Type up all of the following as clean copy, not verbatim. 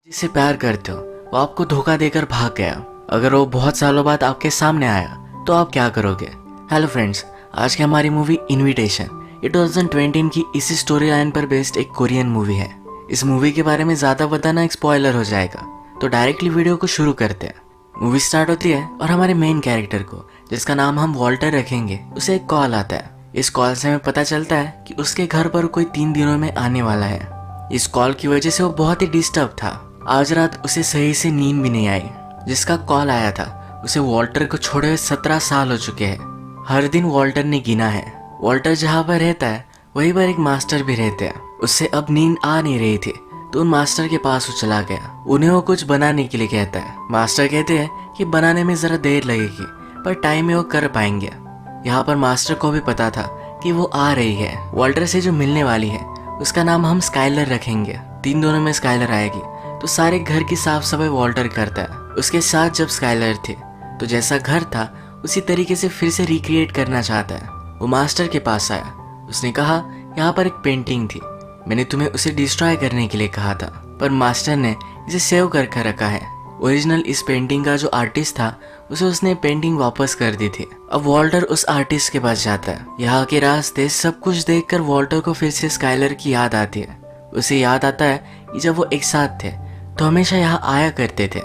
जिससे प्यार करते हो वो आपको धोखा देकर भाग गया। अगर वो बहुत सालों बाद आपके सामने आया तो आप क्या करोगे? हेलो फ्रेंड्स, आज की हमारी मूवी इनविटेशन ये 2020 की इसी स्टोरी लाइन पर बेस्ड एक कोरियन मूवी है। इस मूवी के बारे में ज्यादा बताना एक स्पॉइलर हो जाएगा, तो डायरेक्टली वीडियो को शुरू करते हैं। मूवी स्टार्ट होती है और हमारे मेन कैरेक्टर को, जिसका नाम हम वॉल्टर रखेंगे, उसे एक कॉल आता है। इस कॉल से हमें पता चलता है कि उसके घर पर कोई 3 दिनों में आने वाला है। इस कॉल की वजह से वो बहुत ही डिस्टर्ब था। आज रात उसे सही से नींद भी नहीं आई। जिसका कॉल आया था उसे वॉल्टर को छोड़े हुए 17 साल हो चुके हैं। हर दिन वॉल्टर ने गिना है। वॉल्टर जहाँ पर रहता है वहीं पर एक मास्टर भी रहते हैं। उससे अब नींद आ नहीं रही थी तो उन मास्टर के पास वो चला गया। उन्हें वो कुछ बनाने के लिए कहता है। मास्टर कहते हैं कि बनाने में जरा देर लगेगी पर टाइम में वो कर पाएंगे। यहाँ पर मास्टर को भी पता था कि वो आ रही है। वॉल्टर से जो मिलने वाली है उसका नाम हम स्काइलर रखेंगे। 3 दिनों में स्काइलर आएगी तो सारे घर की साफ सफाई वॉल्टर करता है। उसके साथ जब स्काइलर थे तो जैसा घर था उसी तरीके से फिर से रिक्रिएट करना चाहता है। वो मास्टर के पास आया। उसने कहा यहाँ पर एक पेंटिंग थी, मैंने तुम्हें उसे डिस्ट्रॉय करने के लिए कहा था, पर मास्टर ने इसे सेव करके रखा है। ओरिजिनल इस पेंटिंग का जो आर्टिस्ट था उसे उसने पेंटिंग वापस कर दी थी। अब वॉल्टर उस आर्टिस्ट के पास जाता है। यहाँ के रास्ते सब कुछ देखकर वॉल्टर को फिर से स्काइलर की याद आती है। उसे याद आता है कि जब वो एक साथ थे तो हमेशा यहाँ आया करते थे।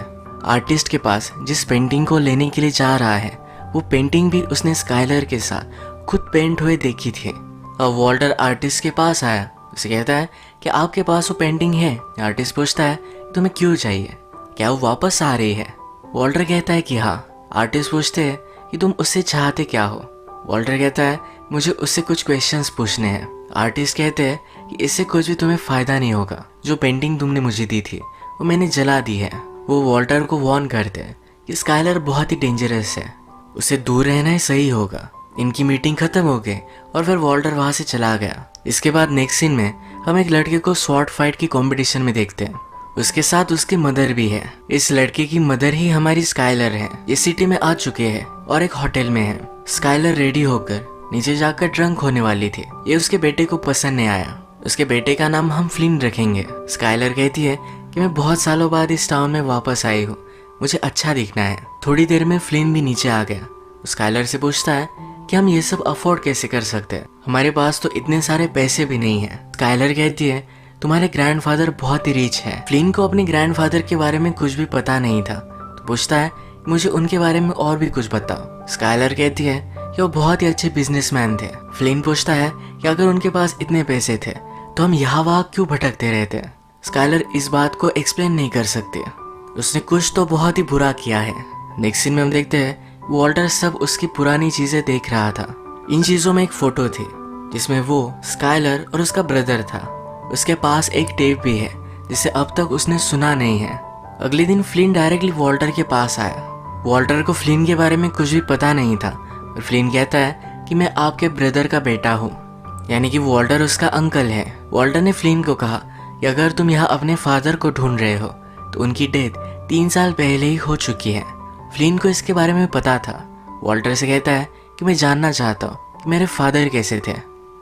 आर्टिस्ट के पास जिस पेंटिंग को लेने के लिए जा रहा है वो पेंटिंग भी उसने स्काइलर के साथ खुद पेंट हुए देखी थी। अब वॉल्टर आर्टिस्ट के पास आया। उसे कहता है कि आपके पास वो पेंटिंग है। आर्टिस्ट पूछता है तुम्हें क्यों चाहिए, क्या वो वापस आ रही है? वॉल्टर कहता है कि हाँ। आर्टिस्ट पूछते हैं कि तुम उससे चाहते क्या हो? वॉल्टर कहता है मुझे उससे कुछ क्वेश्चंस पूछने हैं। आर्टिस्ट कहते हैं कि इससे कुछ भी तुम्हें फायदा नहीं होगा। जो पेंटिंग तुमने मुझे दी थी वो मैंने जला दी है। वो वॉल्टर को वार्न करते हैं कि स्काइलर बहुत ही डेंजरस है, उसे दूर रहना ही सही होगा। इनकी मीटिंग खत्म हो गई और फिर वॉल्टर वहां से चला गया। इसके बाद नेक्स्ट सीन में हम एक लड़के को स्वॉर्ड फाइट की कंपटीशन में देखते हैं। उसके साथ उसकी मदर भी है। इस लड़के की मदर ही हमारी स्काइलर है। ये सिटी में आ चुके हैं और एक होटल में है। स्काइलर रेडी होकर नीचे जाकर ड्रंक होने वाली थी। ये उसके बेटे को पसंद नहीं आया। उसके बेटे का नाम हम फ्लिन रखेंगे। स्काइलर कहती है कि मैं बहुत सालों बाद इस टाउन में वापस आई हूँ, मुझे अच्छा दिखना है। थोड़ी देर में फ्लिन भी नीचे आ गया। स्काइलर से पूछता है कि हम ये सब अफोर्ड कैसे कर सकते हैं, हमारे पास तो इतने सारे पैसे भी नहीं है। स्काइलर कहती है तुम्हारे ग्रैंडफादर बहुत ही रिच है। फ्लिन को अपने ग्रैंडफादर के बारे में कुछ भी पता नहीं था तो पूछता है मुझे उनके बारे में और भी कुछ बताओ। स्काइलर कहती है कि वो बहुत ही अच्छे बिजनेसमैन थे। फ्लिन पूछता है कि अगर उनके पास इतने पैसे थे तो हम यहाँ वहाँ क्यों भटकते रहते? स्काइलर इस बात को एक्सप्लेन नहीं कर सकती। उसने कुछ तो बहुत ही बुरा किया है। नेक्स्ट सीन में हम देखते हैं वॉल्टर सब उसकी पुरानी चीजें देख रहा था। इन चीजों में एक फोटो थी जिसमें वो, स्काइलर और उसका ब्रदर था। उसके पास एक टेप भी है जिसे अब तक उसने सुना नहीं है। अगले दिन फ्लिन डायरेक्टली वॉल्टर के पास आया। वॉल्टर को फ्लिन के बारे में कुछ भी पता नहीं था और फ्लिन कहता है कि मैं आपके ब्रदर का बेटा हूँ, यानी कि वॉल्टर उसका अंकल है। वॉल्टर ने फ्लिन को कहा कि अगर तुम यहाँ अपने फादर को ढूंढ रहे हो तो उनकी डेथ 3 साल पहले ही हो चुकी है। फ्लिन को इसके बारे में पता था। वॉल्टर से कहता है कि मैं जानना चाहता हूँ कि मेरे फादर कैसे थे।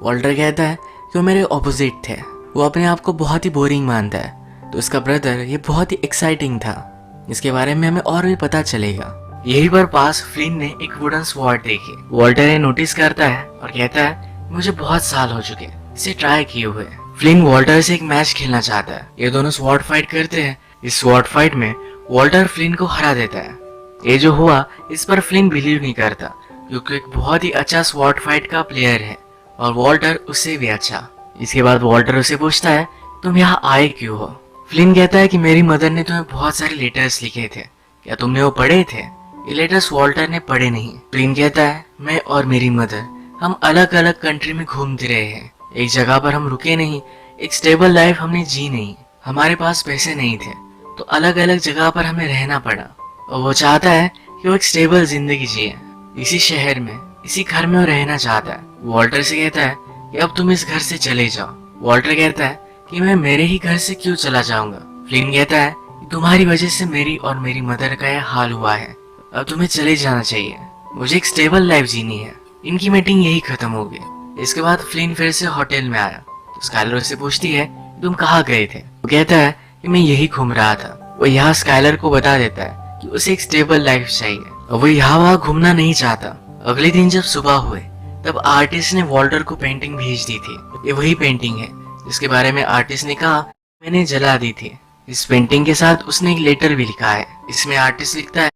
वॉल्टर कहता है कि वो मेरे ऑपोजिट थे, वो अपने आप को बहुत ही बोरिंग मानता है। तो उसका ब्रदर ये बहुत ही एक्साइटिंग था। इसके बारे में हमें और भी पता चलेगा। यहीं पर पास फ्लिन ने एक वुडन स्वॉर्ड देखी। वॉल्टर ने नोटिस करता है और कहता है मुझे बहुत साल हो चुके इसे ट्राई किए हुए। फ्लिन वॉल्टर से एक मैच खेलना चाहता है। ये दोनों स्वॉर्ड फाइट करते हैं। इस स्वॉर्ड फाइट में वॉल्टर फ्लिन को हरा देता है। ये जो हुआ इस पर फ्लिन बिलीव नहीं करता क्योंकि एक बहुत ही अच्छा स्वॉर्ड फाइट का प्लेयर है और वॉल्टर उससे भी अच्छा। इसके बाद वॉल्टर उसे पूछता है तुम यहाँ आए क्यों हो? फ्लिन कहता है कि मेरी मदर ने तुम्हें बहुत सारे लेटर्स लिखे थे, क्या तुमने वो पढ़े थे? ये लेटर्स वॉल्टर ने पढ़े नहीं। फ्लिन कहता है मैं और मेरी मदर हम अलग अलग कंट्री में घूमते रहे हैं, एक जगह पर हम रुके नहीं, एक स्टेबल लाइफ हमने जी नहीं। हमारे पास पैसे नहीं थे तो अलग अलग जगह पर हमें रहना पड़ा और वो चाहता है कि वो एक स्टेबल जिंदगी जिए। इसी शहर में, इसी घर में वो रहना चाहता है। वॉल्टर से कहता है कि अब तुम इस घर से चले जाओ। वॉल्टर कहता है कि मैं मेरे ही घर से क्यों चला जाऊंगा? फ्लिन कहता है कि तुम्हारी वजह से मेरी और मेरी मदर का यह हाल हुआ है, अब तुम्हें चले जाना चाहिए, मुझे एक स्टेबल लाइफ जीनी है। इनकी मीटिंग यही खत्म हो गई। इसके बाद फ्लिन फिर से होटल में आया तो स्काइलर से पूछती है तुम कहाँ गए थे? वो कहता है कि मैं यही घूम रहा था। वो यहाँ स्काइलर को बता देता है कि उसे एक स्टेबल लाइफ चाहिए और वो यहाँ वहाँ घूमना नहीं चाहता। अगले दिन जब सुबह हुए तब आर्टिस्ट ने वॉल्टर को पेंटिंग भेज दी थी। ये वही पेंटिंग है जिसके बारे में आर्टिस्ट ने कहा मैंने जला दी थी। इस पेंटिंग के साथ उसने एक लेटर भी लिखा है। इसमें आर्टिस्ट लिखता है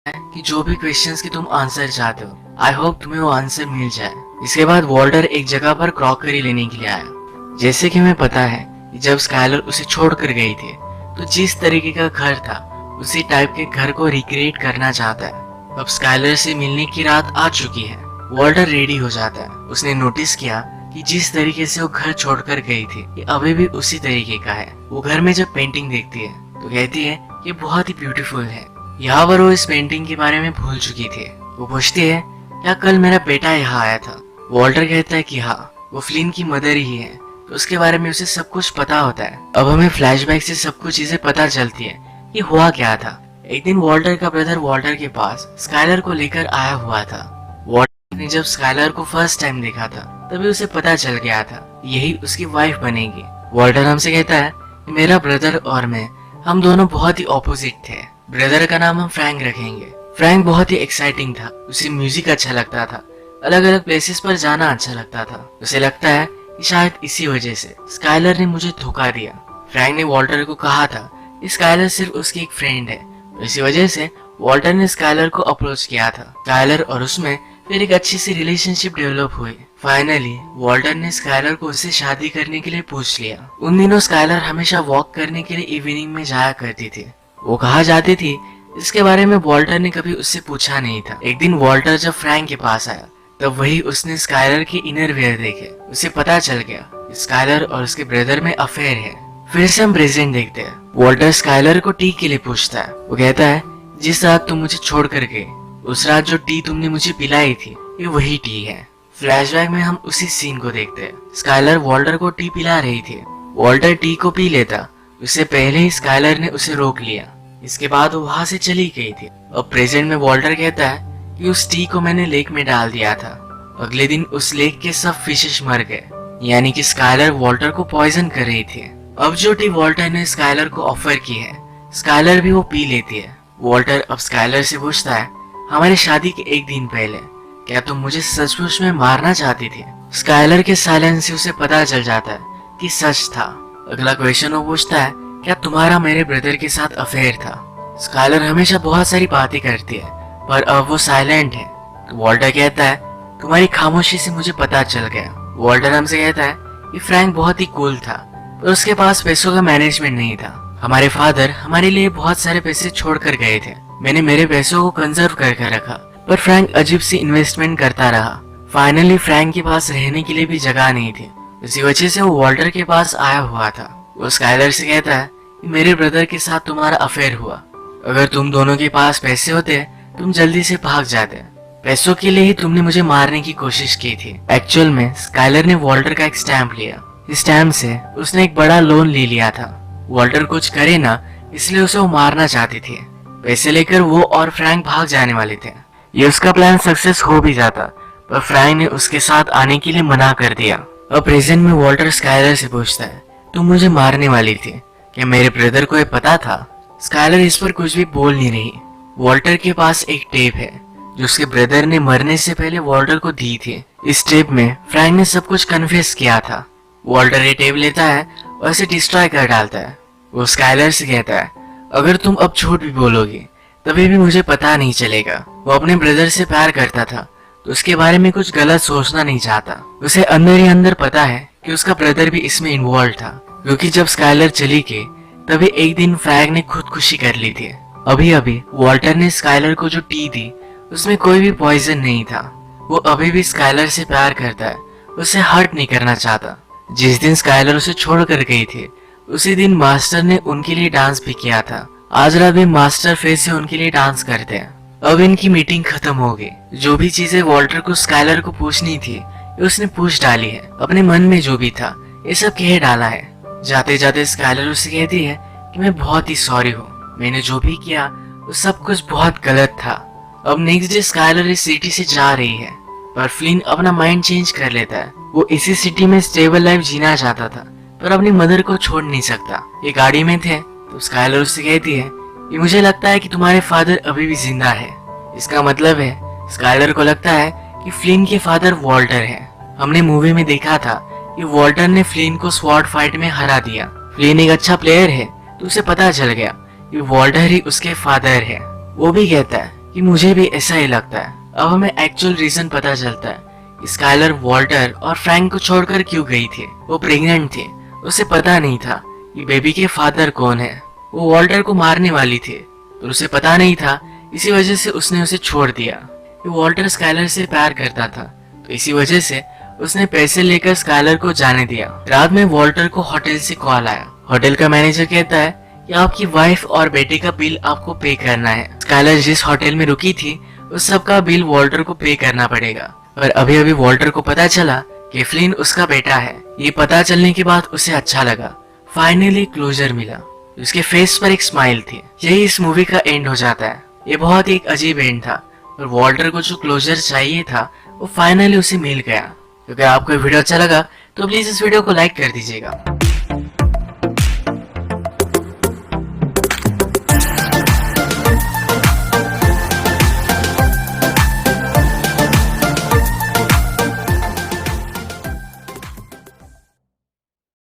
कि जो भी क्वेश्चंस के तुम आंसर चाहते हो, आई होप तुम्हें वो आंसर मिल जाए। इसके बाद वॉल्टर एक जगह पर क्रॉकरी लेने के लिए आया। जैसे कि हमें पता है कि जब स्काइलर उसे छोड़कर गई थी तो जिस तरीके का घर था उसी टाइप के घर को रिक्रिएट करना चाहता है। अब स्काइलर से मिलने की रात आ चुकी है। वॉल्टर रेडी हो जाता है। उसने नोटिस किया कि जिस तरीके से वो घर छोड़कर गई थी ये अभी भी उसी तरीके का है। वो घर में जब पेंटिंग देखती है तो कहती है ये बहुत ही ब्यूटीफुल है। यहाँ पर वो इस पेंटिंग के बारे में भूल चुकी थी। वो पूछती है क्या कल मेरा बेटा यहाँ आया था? वॉल्टर कहता है कि हाँ, वो फ्लिन की मदर ही है। तो उसके बारे में उसे सब कुछ पता होता है। अब हमें फ्लैशबैक से सब कुछ चीजें पता चलती है कि हुआ क्या था। एक दिन वॉल्टर का ब्रदर वॉल्टर के पास स्काइलर को लेकर आया हुआ था। वॉल्टर ने जब स्काइलर को फर्स्ट टाइम देखा था तभी उसे पता चल गया था यही उसकी वाइफ बनेगी। वॉल्टर हमसे कहता है मेरा ब्रदर और मैं, हम दोनों बहुत ही ऑपोजिट थे। ब्रदर का नाम हम फ्रैंक रखेंगे। फ्रैंक बहुत ही एक्साइटिंग था। उसे म्यूजिक अच्छा लगता था, अलग अलग प्लेसेस पर जाना अच्छा लगता था। उसे लगता है कि शायद इसी वजह से स्काइलर ने मुझे धोखा दिया। फ्रैंक ने वॉल्टर को कहा था कि स्काइलर सिर्फ उसकी एक फ्रेंड है। इसी वजह से वॉल्टर ने स्काइलर को अप्रोच किया था। स्काइलर और उसमें फिर एक अच्छी सी रिलेशनशिप डेवलप हुई। फाइनली वॉल्टर ने स्काइलर को उससे शादी करने के लिए पूछ लिया। उन दिनों स्काइलर हमेशा वॉक करने के लिए इवनिंग में जाया करती थी। वो कहाँ जाती थी इसके बारे में वॉल्टर ने कभी उससे पूछा नहीं था। एक दिन वॉल्टर जब फ्रैंक के पास आया तब वही उसने स्काइलर के इनर वेयर देखे। उसे पता चल गया स्काइलर और उसके ब्रदर में अफेयर है। फिर से हम प्रेजेंट देखते हैं। वॉल्टर स्काइलर को टी के लिए पूछता है। वो कहता है जिस रात तुम मुझे छोड़ कर गए उस रात जो टी तुमने मुझे पिलाई थी ये वही टी है। फ्लैशबैक में हम उसी सीन को देखते हैं। स्काइलर वॉल्टर को टी पिला रही थी। वॉल्टर टी को पी लेता उससे पहले ही स्काइलर ने उसे रोक लिया। इसके बाद वो वहां से चली गई थी। अब प्रेजेंट में वॉल्टर कहता है कि उस टी को मैंने लेक में डाल दिया था। अगले दिन उस लेक के सब फिशेस मर गए, यानी कि स्काइलर वॉल्टर को पॉइजन कर रही थी। अब जो टी वॉल्टर ने स्काइलर को ऑफर की है स्काइलर भी वो पी लेती है। वॉल्टर अब स्काइलर से पूछता है हमारी शादी के एक दिन पहले क्या तुम मुझे सचमुच में मारना चाहती थी? स्काइलर के साइलेंस से उसे पता चल जाता है कि सच था। अगला क्वेश्चन वो पूछता है क्या तुम्हारा मेरे ब्रदर के साथ अफेयर था? स्काइलर हमेशा बहुत सारी बातें करती है पर अब वो साइलेंट है। तो वॉल्टर कहता है तुम्हारी खामोशी से मुझे पता चल गया। वॉल्टर हमसे कहता है कि फ्रैंक बहुत ही कूल था पर उसके पास पैसों का मैनेजमेंट नहीं था। हमारे फादर हमारे लिए बहुत सारे पैसे छोड़ कर गए थे। मैंने मेरे पैसों को कंजर्व करके रखा पर फ्रैंक अजीब सी इन्वेस्टमेंट करता रहा। फाइनली फ्रैंक के पास रहने के लिए भी जगह नहीं थी। इसी वजह से वो वॉल्टर के पास आया हुआ था। वो स्काइलर से कहता है कि मेरे ब्रदर के साथ तुम्हारा अफेयर हुआ। अगर तुम दोनों के पास पैसे होते तुम जल्दी से भाग जाते। पैसों के लिए ही तुमने मुझे मारने की कोशिश की थी। एक्चुअल में स्काइलर ने वॉल्टर का एक स्टैम्प लिया। इस स्टैम्प से उसने एक बड़ा लोन ले लिया था। वॉल्टर कुछ करे ना इसलिए उसे वो मारना चाहती थी। पैसे लेकर वो और फ्रैंक भाग जाने वाले थे। ये उसका प्लान सक्सेस हो भी जाता पर फ्रैंक ने उसके साथ आने के लिए मना कर दिया। अब प्रेजेंट में वॉल्टर स्काइलर से पूछता है तुम मुझे मारने वाली थी, क्या मेरे ब्रदर को ये पता था? स्काइलर इस पर कुछ भी बोल नहीं रही। वॉल्टर के पास एक टेप है जो उसके ब्रदर ने मरने से पहले वॉल्टर को दी थी। इस टेप में फ्रैंक ने सब कुछ कन्फेस किया था। वॉल्टर ये टेप लेता है और इसे डिस्ट्रॉय कर डालता है। वो स्काइलर से कहता है अगर तुम अब झूठ भी बोलोगी तभी भी मुझे पता नहीं चलेगा। वो अपने ब्रदर से प्यार करता था तो उसके बारे में कुछ गलत सोचना नहीं चाहता। उसे अंदर ही अंदर पता है कि उसका ब्रदर भी इसमें इन्वॉल्व था, क्योंकि जब स्काइलर चली गई तभी एक दिन फ्रैंक ने खुदकुशी कर ली थी। अभी अभी वॉल्टर ने स्काइलर को जो टी दी उसमें कोई भी पॉइजन नहीं था। वो अभी भी स्काइलर से प्यार करता है, उसे हर्ट नहीं करना चाहता। जिस दिन स्काइलर उसे छोड़ कर गई थी उसी दिन मास्टर ने उनके लिए डांस भी किया था। आज रात भी मास्टर फिर से उनके लिए डांस करते हैं। अब इनकी मीटिंग खत्म हो गई। जो भी चीजें वॉल्टर को स्काइलर को पूछनी थी ये उसने पूछ डाली है। अपने मन में जो भी था ये सब कह डाला है। जाते जाते स्काइलर उसे कहती है कि मैं बहुत ही सॉरी हूँ, मैंने जो भी किया वो सब कुछ बहुत गलत था। अब नेक्स्ट डे स्काइलर इस सिटी से जा रही है पर फ्लिन अपना माइंड चेंज कर लेता है। वो इसी सिटी में स्टेबल लाइफ जीना चाहता था, पर अपनी मदर को छोड़ नहीं सकता। ये गाड़ी में थे तो स्काइलर उससे कहती है कि मुझे लगता है कि तुम्हारे फादर अभी भी जिंदा है। इसका मतलब है स्काइलर को लगता है कि फ्लिन के फादर वॉल्टर है। हमने मूवी में देखा था कि वॉल्टर ने फ्लिन को स्वॉर्ड फाइट में हरा दिया। फ्लिन एक अच्छा प्लेयर है तो उसे पता चल गया कि वॉल्टर ही उसके फादर है। वो भी कहता है कि मुझे भी ऐसा ही लगता है। अब हमें एक्चुअल रीजन पता चलता है कि स्काइलर वॉल्टर और फ्रैंक को छोड़कर क्यों गई थी। वो प्रेग्नेंट थी, उसे पता नहीं था कि बेबी के फादर कौन है। वो वॉल्टर को मारने वाली थी पर उसे पता नहीं था, इसी वजह से उसने उसे छोड़ दिया। वॉल्टर स्काइलर से प्यार करता था तो इसी वजह से उसने पैसे लेकर स्काइलर को जाने दिया। रात में वॉल्टर को होटल से कॉल आया। होटल का मैनेजर कहता है कि आपकी वाइफ और बेटे का बिल आपको पे करना है। स्काइलर जिस होटल में रुकी थी उस सब का बिल वॉल्टर को पे करना पड़ेगा। पर अभी अभी वॉल्टर को पता चला कि फ्लिन उसका बेटा है। ये पता चलने के बाद उसे अच्छा लगा, फाइनली क्लोजर मिला। उसके फेस पर एक स्माइल थी। यही इस मूवी का एंड हो जाता है। ये बहुत ही एक अजीब एंड था और वॉल्टर को जो क्लोजर चाहिए था वो फाइनली उसे मिल गया। अगर आपको वीडियो अच्छा लगा तो प्लीज इस वीडियो को लाइक कर दीजिएगा।